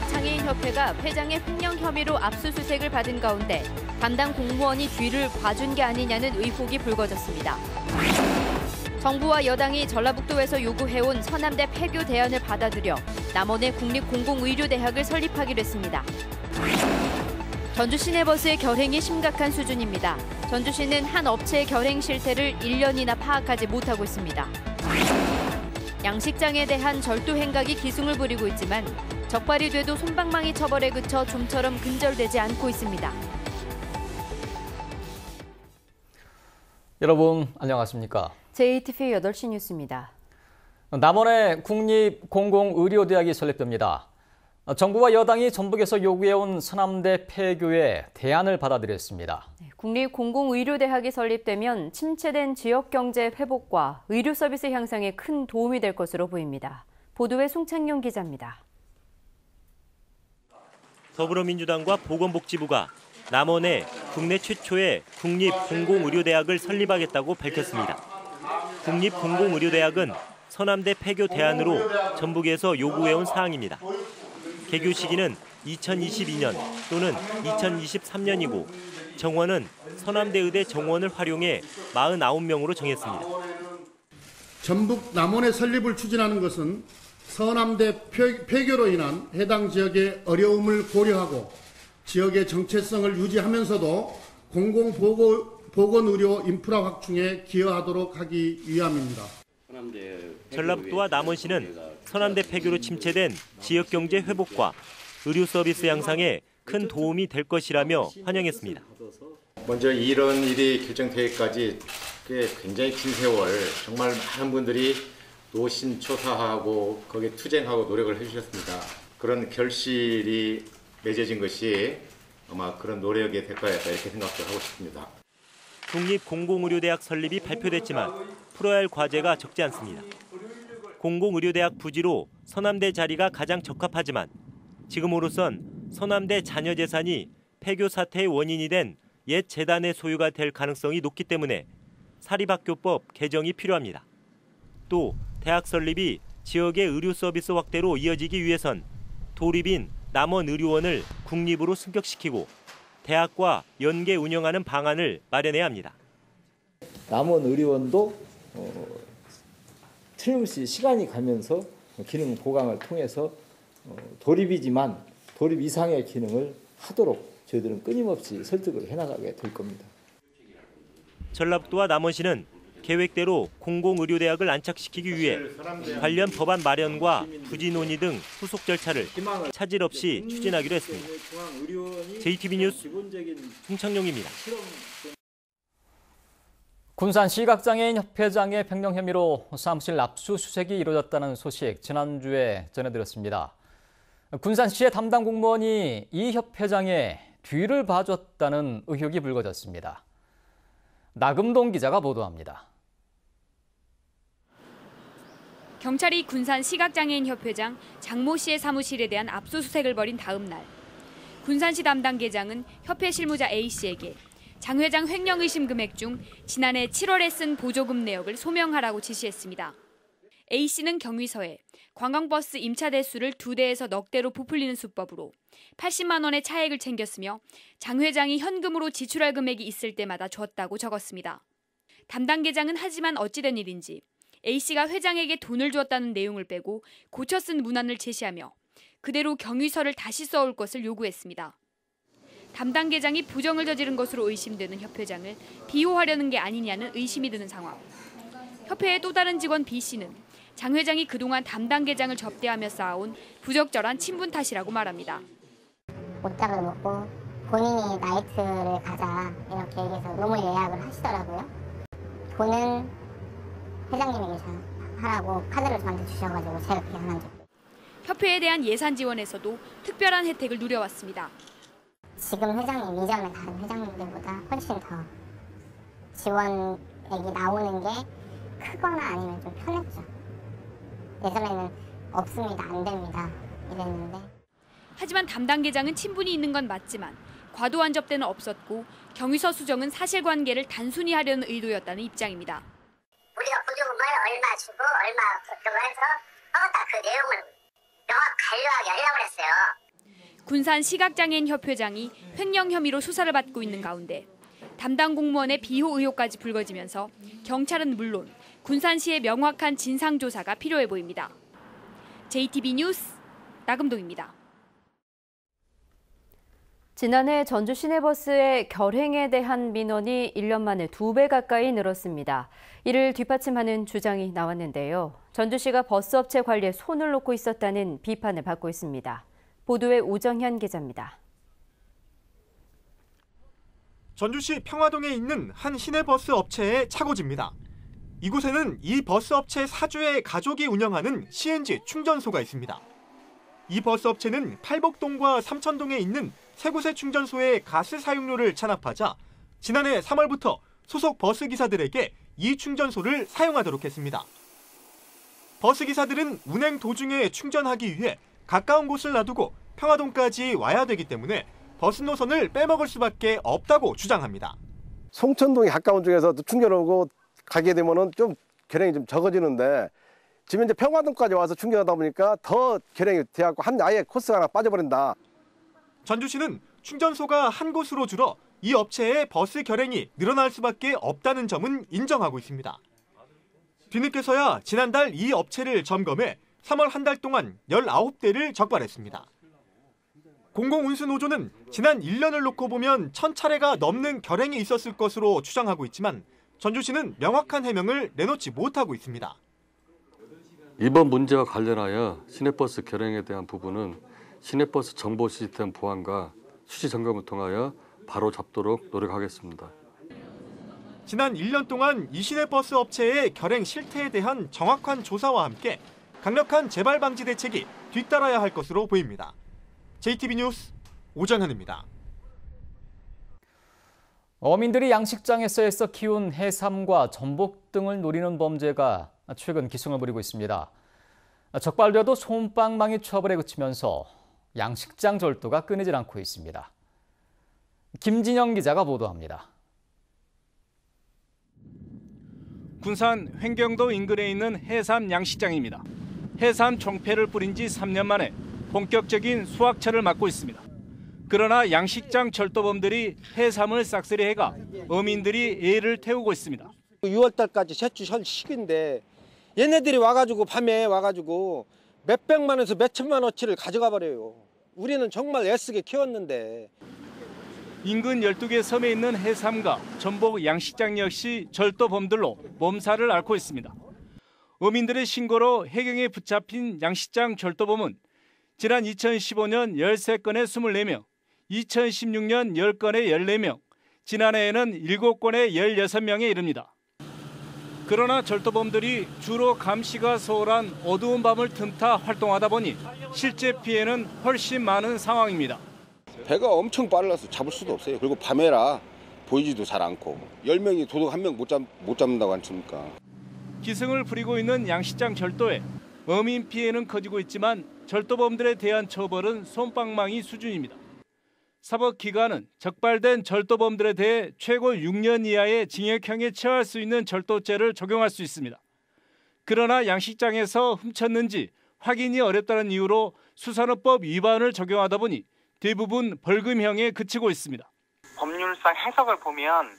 시각장애인협회가 회장의 횡령 혐의로 압수수색을 받은 가운데 담당 공무원이 뒤를 봐준 게 아니냐는 의혹이 불거졌습니다. 정부와 여당이 전라북도에서 요구해온 서남대 폐교 대안을 받아들여 남원의 국립공공의료대학을 설립하기로 했습니다. 전주 시내버스의 결행이 심각한 수준입니다. 전주시는 한 업체의 결행 실태를 1년이나 파악하지 못하고 있습니다. 양식장에 대한 절도 행각이 기승을 부리고 있지만 적발이 돼도 솜방망이 처벌에 그쳐 좀처럼 근절되지 않고 있습니다. 여러분 안녕하십니까? JTV 8시 뉴스입니다. 남원의 국립공공의료대학이 설립됩니다. 정부와 여당이 전북에서 요구해온 서남대 폐교에 대안을 받아들였습니다. 국립공공의료대학이 설립되면 침체된 지역경제 회복과 의료 서비스 향상에 큰 도움이 될 것으로 보입니다. 보도에 송창용 기자입니다. 더불어민주당과 보건복지부가 남원에 국내 최초의 국립공공의료대학을 설립하겠다고 밝혔습니다. 국립공공의료대학은 서남대 폐교 대안으로 전북에서 요구해온 사항입니다. 개교 시기는 2022년 또는 2023년이고 정원은 서남대 의대 정원을 활용해 49명으로 정했습니다. 전북 남원의 설립을 추진하는 것은 서남대 폐교로 인한 해당 지역의 어려움을 고려하고 지역의 정체성을 유지하면서도 공공보건의료 인프라 확충에 기여하도록 하기 위함입니다. 전라북도와 남원시는 서남대 폐교로 침체된 지역경제 회복과 의료 서비스 향상에 큰 도움이 될 것이라며 환영했습니다. 먼저 이런 일이 결정되기까지 굉장히 긴 세월 정말 많은 분들이 노심초사하고 거기에 투쟁하고 노력을 해주셨습니다. 그런 결실이 맺어진 것이 아마 그런 노력의 대가였다 이렇게 생각도 하고 싶습니다. 국립공공의료대학 설립이 발표됐지만 풀어야 할 과제가 적지 않습니다. 공공의료대학 부지로 서남대 자리가 가장 적합하지만 지금으로선 서남대 자녀 재산이 폐교 사태의 원인이 된 옛 재단의 소유가 될 가능성이 높기 때문에 사립학교법 개정이 필요합니다. 또 대학 설립이 지역의 의료 서비스 확대로 이어지기 위해선 도립인 남원의료원을 국립으로 승격시키고 대학과 연계 운영하는 방안을 마련해야 합니다. 남원의료원도 틀림없이 시간이 가면서 기능 보강을 통해서 도립이지만 도립 이상의 기능을 하도록 저희들은 끊임없이 설득을 해나가게 될 겁니다. 전라북도와 남원시는 계획대로 공공의료대학을 안착시키기 위해 관련 법안 마련과 부지 논의 등 후속 절차를 차질 없이 추진하기로 했습니다. JTB 뉴스 송창용입니다. 군산 시각장애인협회장의 횡령 혐의로 사무실 압수수색이 이루어졌다는 소식 지난주에 전해드렸습니다. 군산시의 담당 공무원이 이 협회장의 뒤를 봐줬다는 의혹이 불거졌습니다. 나금동 기자가 보도합니다. 경찰이 군산 시각장애인협회장 장모 씨의 사무실에 대한 압수수색을 벌인 다음 날 군산시 담당 계장은 협회 실무자 A 씨에게 장 회장 횡령 의심 금액 중 지난해 7월에 쓴 보조금 내역을 소명하라고 지시했습니다. A 씨는 경위서에 관광버스 임차 대수를 2대에서 넉 대로 부풀리는 수법으로 80만 원의 차액을 챙겼으며 장 회장이 현금으로 지출할 금액이 있을 때마다 줬다고 적었습니다. 담당 계장은 하지만 어찌된 일인지 A 씨가 회장에게 돈을 주었다는 내용을 빼고 고쳐 쓴 문안을 제시하며 그대로 경위서를 다시 써올 것을 요구했습니다. 담당 계장이 부정을 저지른 것으로 의심되는 협회장을 비호하려는 게 아니냐는 의심이 드는 상황. 협회의 또 다른 직원 B 씨는 장 회장이 그동안 담당 계장을 접대하며 쌓아온 부적절한 친분 탓이라고 말합니다. 옷장을 먹고 본인이 나이트를 가자 이렇게 얘기해서 룸을 예약을 하시더라고요. 돈은 회장님에게 하라고 카드를 저한테 주셔가지고 제가 그렇게 안 한 적이에요. 협회에 대한 예산 지원에서도 특별한 혜택을 누려왔습니다. 지금 회장님 이전에 다른 회장님들보다 훨씬 더 지원액이 나오는 게 크거나 아니면 좀 편했죠. 예전에는 없습니다, 안 됩니다 이랬는데. 하지만 담당 계장은 친분이 있는 건 맞지만 과도한 접대는 없었고 경위서 수정은 사실관계를 단순히 하려는 의도였다는 입장입니다. 우리가 보조금을 얼마 주고 얼마 그거 해서 딱 그 내용을 명확히 관료하게 하려고 했어요. 군산시각장애인협회장이 횡령 혐의로 수사를 받고 있는 가운데 담당 공무원의 비호 의혹까지 불거지면서 경찰은 물론 군산시의 명확한 진상조사가 필요해 보입니다. JTB 뉴스 나금동입니다. 지난해 전주 시내버스의 결행에 대한 민원이 1년 만에 2배 가까이 늘었습니다. 이를 뒷받침하는 주장이 나왔는데요. 전주시가 버스업체 관리에 손을 놓고 있었다는 비판을 받고 있습니다. 보도에 오정현 기자입니다. 전주시 평화동에 있는 한 시내버스 업체의 차고지입니다. 이곳에는 이 버스 업체 사주의 가족이 운영하는 CNG 충전소가 있습니다. 이 버스 업체는 팔복동과 삼천동에 있는 세 곳의 충전소에 가스 사용료를 찬합하자 지난해 3월부터 소속 버스 기사들에게 이 충전소를 사용하도록 했습니다. 버스 기사들은 운행 도중에 충전하기 위해 가까운 곳을 놔두고 평화동까지 와야 되기 때문에 버스 노선을 빼먹을 수밖에 없다고 주장합니다. 송천동이 가까운 쪽에서 충전하고 가게 되면은 좀 결행이 좀 적어지는데 지금 이제 평화동까지 와서 충전하다 보니까 더 결행이 돼갖고 아예 코스가 하나 빠져버린다. 전주시는 충전소가 한 곳으로 줄어 이 업체의 버스 결행이 늘어날 수밖에 없다는 점은 인정하고 있습니다. 뒤늦게서야 지난달 이 업체를 점검해 3월 한 달 동안 19대를 적발했습니다. 공공운수노조는 지난 1년을 놓고 보면 1000차례가 넘는 결행이 있었을 것으로 추정하고 있지만 전주시는 명확한 해명을 내놓지 못하고 있습니다. 이번 문제와 관련하여 시내버스 결행에 대한 부분은 시내버스 정보 시스템 보안과 수시 점검을 통하여 바로 잡도록 노력하겠습니다. 지난 1년 동안 이 시내버스 업체의 결행 실태에 대한 정확한 조사와 함께 강력한 재발 방지 대책이 뒤따라야 할 것으로 보입니다. JTB 뉴스 오정현입니다. 어민들이 양식장에서 키운 해삼과 전복 등을 노리는 범죄가 최근 기승을 부리고 있습니다. 적발돼도 솜방망이 처벌에 그치면서 양식장 절도가 끊이질 않고 있습니다. 김진영 기자가 보도합니다. 군산 횡경도 인근에 있는 해삼 양식장입니다. 해삼 종패를 뿌린 지 3년 만에 본격적인 수확철을 맞고 있습니다. 그러나 양식장 절도범들이 해삼을 싹쓸이해가 어민들이 애를 태우고 있습니다. 6월달까지 제출 시기인데 얘네들이 와가지고 밤에 와가지고 몇백만 원에서 몇천만 원어치를 가져가 버려요. 우리는 정말 애쓰게 키웠는데. 인근 12개 섬에 있는 해삼과 전복 양식장 역시 절도범들로 몸살을 앓고 있습니다. 어민들의 신고로 해경에 붙잡힌 양식장 절도범은 지난 2015년 13건에 24명, 2016년 10건에 14명, 지난해에는 7건에 16명에 이릅니다. 그러나 절도범들이 주로 감시가 소홀한 어두운 밤을 틈타 활동하다 보니 실제 피해는 훨씬 많은 상황입니다. 배가 엄청 빨라서 잡을 수도 없어요. 그리고 밤에라 보이지도 잘 않고 10명이 도둑 1명 못 잡는다고 않습니까? 기승을 부리고 있는 양식장 절도에 어민 피해는 커지고 있지만 절도범들에 대한 처벌은 솜방망이 수준입니다. 사법기관은 적발된 절도범들에 대해 최고 6년 이하의 징역형에 처할 수 있는 절도죄를 적용할 수 있습니다. 그러나 양식장에서 훔쳤는지 확인이 어렵다는 이유로 수산업법 위반을 적용하다 보니 대부분 벌금형에 그치고 있습니다. 법률상 해석을 보면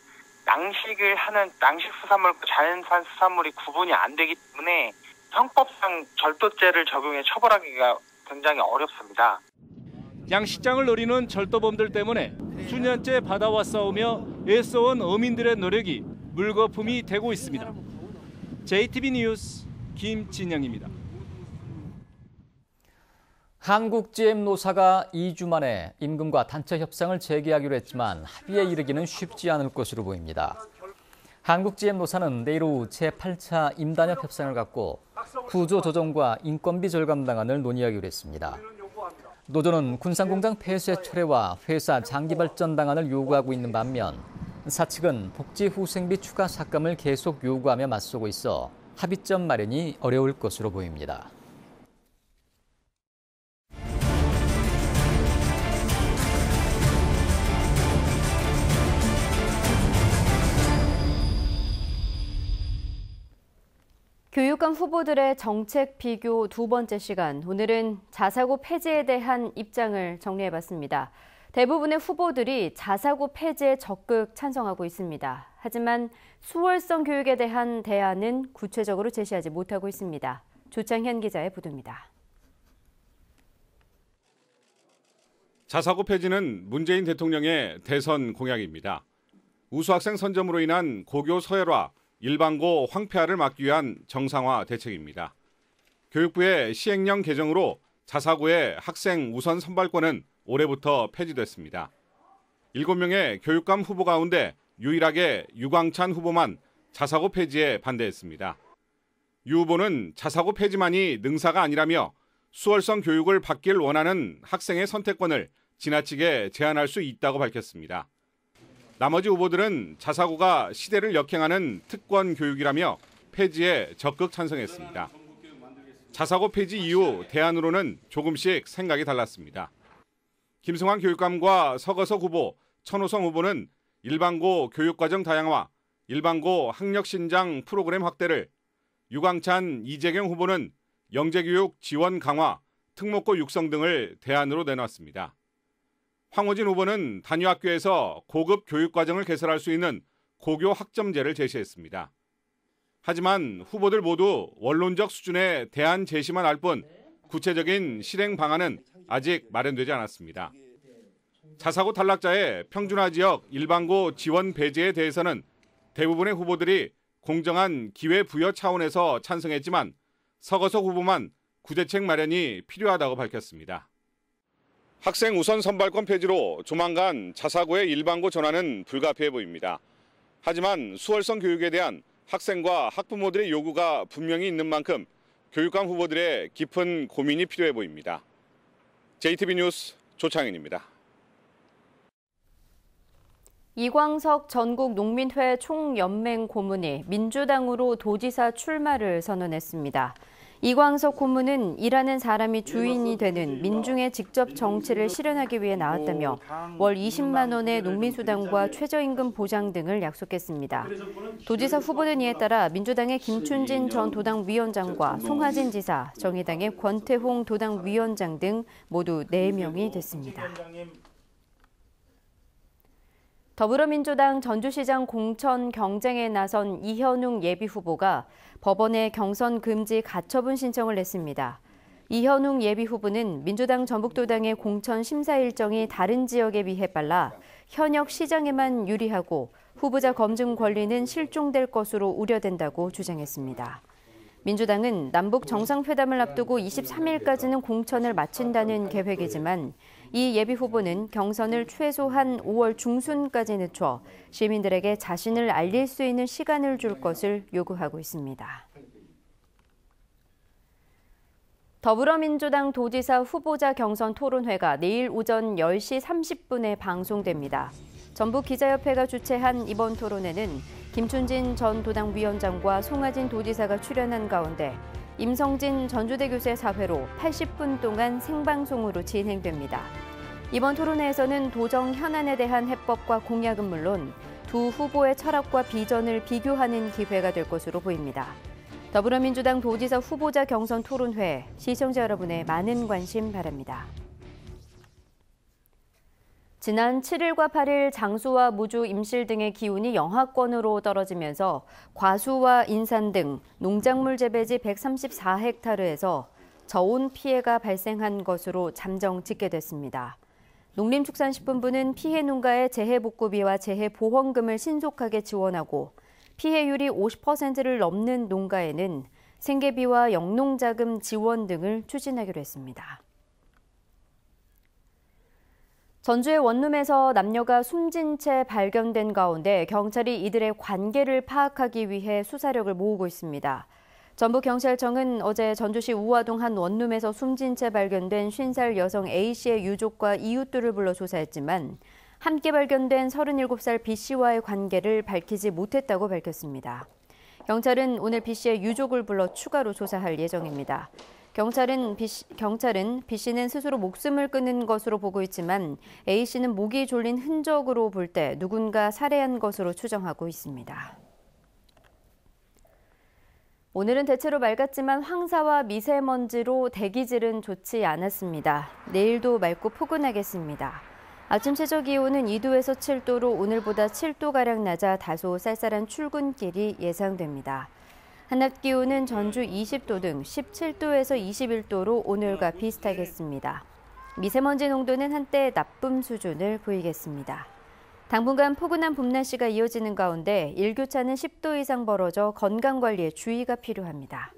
양식 수산물과 자연산 수산물이 구분이 안 되기 때문에 형법상 절도죄를 적용해 처벌하기가 굉장히 어렵습니다. 양식장을 노리는 절도범들 때문에 수년째 바다와 싸우며 애써온 어민들의 노력이 물거품이 되고 있습니다. JTB 뉴스 김진영입니다. 한국GM노사가 2주 만에 임금과 단체 협상을 재개하기로 했지만 합의에 이르기는 쉽지 않을 것으로 보입니다. 한국GM노사는 내일 오후 제8차 임단협 협상을 갖고 구조 조정과 인건비 절감 방안을 논의하기로 했습니다. 노조는 군산공장 폐쇄 철회와 회사 장기 발전 방안을 요구하고 있는 반면 사측은 복지 후생비 추가 삭감을 계속 요구하며 맞서고 있어 합의점 마련이 어려울 것으로 보입니다. 교육과 교육감 후보들의 정책 비교 두 번째 시간. 오늘은 자사고 폐지에 대한 입장을 정리해봤습니다. 대부분의 후보들이 자사고 폐지에 적극 찬성하고 있습니다. 하지만 수월성 교육에 대한 대안은 구체적으로 제시하지 못하고 있습니다. 조창현 기자의 보도입니다. 자사고 폐지는 문재인 대통령의 대선 공약입니다. 우수학생 선점으로 인한 고교 서열화, 일반고 황폐화를 막기 위한 정상화 대책입니다. 교육부의 시행령 개정으로 자사고의 학생 우선 선발권은 올해부터 폐지됐습니다. 7명의 교육감 후보 가운데 유일하게 유광찬 후보만 자사고 폐지에 반대했습니다. 유 후보는 자사고 폐지만이 능사가 아니라며 수월성 교육을 받길 원하는 학생의 선택권을 지나치게 제한할 수 있다고 밝혔습니다. 나머지 후보들은 자사고가 시대를 역행하는 특권 교육이라며 폐지에 적극 찬성했습니다. 자사고 폐지 이후 대안으로는 조금씩 생각이 달랐습니다. 김승환 교육감과 서거석 후보, 천호성 후보는 일반고 교육과정 다양화, 일반고 학력 신장 프로그램 확대를, 유광찬, 이재경 후보는 영재교육 지원 강화, 특목고 육성 등을 대안으로 내놨습니다. 황호진 후보는 단위학교에서 고급 교육과정을 개설할 수 있는 고교 학점제를 제시했습니다. 하지만 후보들 모두 원론적 수준의 대안 제시만 할 뿐 구체적인 실행 방안은 아직 마련되지 않았습니다. 자사고 탈락자의 평준화 지역 일반고 지원 배제에 대해서는 대부분의 후보들이 공정한 기회 부여 차원에서 찬성했지만 서거석 후보만 구제책 마련이 필요하다고 밝혔습니다. 학생 우선 선발권 폐지로 조만간 자사고의 일반고 전환은 불가피해 보입니다. 하지만 수월성 교육에 대한 학생과 학부모들의 요구가 분명히 있는 만큼 교육감 후보들의 깊은 고민이 필요해 보입니다. JTB 뉴스 조창현입니다. 이광석 전국농민회 총연맹 고문이 민주당으로 도지사 출마를 선언했습니다. 이광석 고문은 일하는 사람이 주인이 되는 민중의 직접 정치를 실현하기 위해 나왔다며 월 20만 원의 농민수당과 최저임금 보장 등을 약속했습니다. 도지사 후보는 이에 따라 민주당의 김춘진 전 도당위원장과 송하진 지사, 정의당의 권태홍 도당위원장 등 모두 4명이 됐습니다. 더불어민주당 전주시장 공천 경쟁에 나선 이현웅 예비후보가 법원에 경선 금지 가처분 신청을 냈습니다. 이현웅 예비후보는 민주당 전북도당의 공천 심사 일정이 다른 지역에 비해 빨라 현역 시장에만 유리하고 후보자 검증 권리는 실종될 것으로 우려된다고 주장했습니다. 민주당은 남북 정상회담을 앞두고 23일까지는 공천을 마친다는 계획이지만 이 예비후보는 경선을 최소한 5월 중순까지 늦춰 시민들에게 자신을 알릴 수 있는 시간을 줄 것을 요구하고 있습니다. 더불어민주당 도지사 후보자 경선 토론회가 내일 오전 10시 30분에 방송됩니다. 전북기자협회가 주최한 이번 토론회는 김춘진 전 도당위원장과 송하진 도지사가 출연한 가운데 임성진 전주대 교수의 사회로 80분 동안 생방송으로 진행됩니다. 이번 토론회에서는 도정 현안에 대한 해법과 공약은 물론 두 후보의 철학과 비전을 비교하는 기회가 될 것으로 보입니다. 더불어민주당 도지사 후보자 경선 토론회, 시청자 여러분의 많은 관심 바랍니다. 지난 7일과 8일 장수와 무주, 임실 등의 기온이 영하권으로 떨어지면서 과수와 인산 등 농작물 재배지 134헥타르에서 저온 피해가 발생한 것으로 잠정 집계됐습니다. 농림축산식품부는 피해 농가의 재해복구비와 재해보험금을 신속하게 지원하고 피해율이 50%를 넘는 농가에는 생계비와 영농자금 지원 등을 추진하기로 했습니다. 전주의 원룸에서 남녀가 숨진 채 발견된 가운데 경찰이 이들의 관계를 파악하기 위해 수사력을 모으고 있습니다. 전북경찰청은 어제 전주시 우화동 한 원룸에서 숨진 채 발견된 50살 여성 A씨의 유족과 이웃들을 불러 조사했지만 함께 발견된 37살 B씨와의 관계를 밝히지 못했다고 밝혔습니다. 경찰은 오늘 B씨의 유족을 불러 추가로 조사할 예정입니다. 경찰은 B씨는 스스로 목숨을 끊은 것으로 보고 있지만 A씨는 목이 졸린 흔적으로 볼 때 누군가 살해한 것으로 추정하고 있습니다. 오늘은 대체로 맑았지만 황사와 미세먼지로 대기질은 좋지 않았습니다. 내일도 맑고 포근하겠습니다. 아침 최저 기온은 2도에서 7도로 오늘보다 7도가량 낮아 다소 쌀쌀한 출근길이 예상됩니다. 한낮 기온은 전주 20도 등 17도에서 21도로 오늘과 비슷하겠습니다. 미세먼지 농도는 한때 나쁨 수준을 보이겠습니다. 당분간 포근한 봄 날씨가 이어지는 가운데 일교차는 10도 이상 벌어져 건강관리에 주의가 필요합니다.